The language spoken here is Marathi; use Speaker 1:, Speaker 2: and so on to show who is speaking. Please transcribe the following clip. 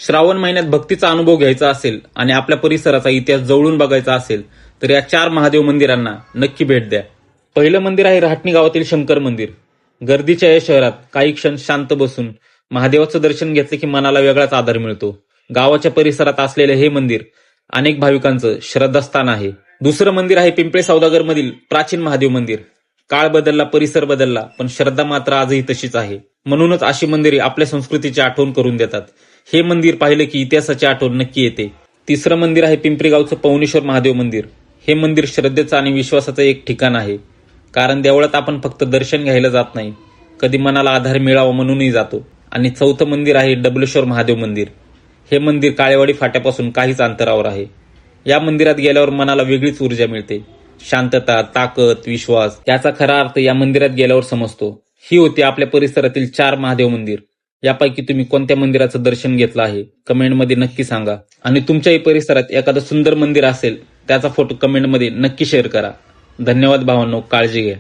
Speaker 1: श्रावण महिन्यात भक्तीचा अनुभव घ्यायचा असेल आणि आपल्या परिसराचा इतिहास जवळून बघायचा असेल तर या 4 महादेव मंदिरांना नक्की भेट द्या. पहिलं मंदिर आहे राहटणी गावातील शंकर मंदिर. गर्दीच्या या शहरात काही क्षण शांत बसून महादेवाचं दर्शन घेतलं की मनाला वेगळाच आधार मिळतो. गावाच्या परिसरात असलेले हे मंदिर अनेक भाविकांचं श्रद्धास्थान आहे. दुसरं मंदिर आहे पिंपळे सौदागर मधील प्राचीन महादेव मंदिर. काळ बदलला, परिसर बदलला, पण श्रद्धा मात्र आजही तशीच आहे. म्हणूनच अशी मंदिरे आपल्या संस्कृतीची आठवण करून देतात. हे मंदिर पाहिलं की इतिहासाची आठवण नक्की येते. तिसरं मंदिर आहे पिंपरी गावचं पवनेश्वर महादेव मंदिर. हे मंदिर श्रद्धेचं आणि विश्वासाचं एक ठिकाण आहे. कारण देवळात आपण फक्त दर्शन घ्यायला जात नाही, कधी मनाला आधार मिळावा म्हणूनही जातो. आणि चौथं मंदिर आहे डबलेश्वर महादेव मंदिर. हे मंदिर काळेवाडी फाट्यापासून काहीच अंतरावर आहे. या मंदिरात गेल्यावर मनाला वेगळीच ऊर्जा मिळते. शांतता, ताकद, विश्वास याचा खरा अर्थ या मंदिरात गेल्यावर समजतो. ही होती आपल्या परिसरातील 4 महादेव मंदिर. यापैकी तुम्ही कोणत्या मंदिराचं दर्शन घेतलं आहे कमेंटमध्ये नक्की सांगा. आणि तुमच्याही परिसरात एखादं सुंदर मंदिर असेल त्याचा फोटो कमेंटमध्ये नक्की शेअर करा. धन्यवाद भावांनो, काळजी घ्या.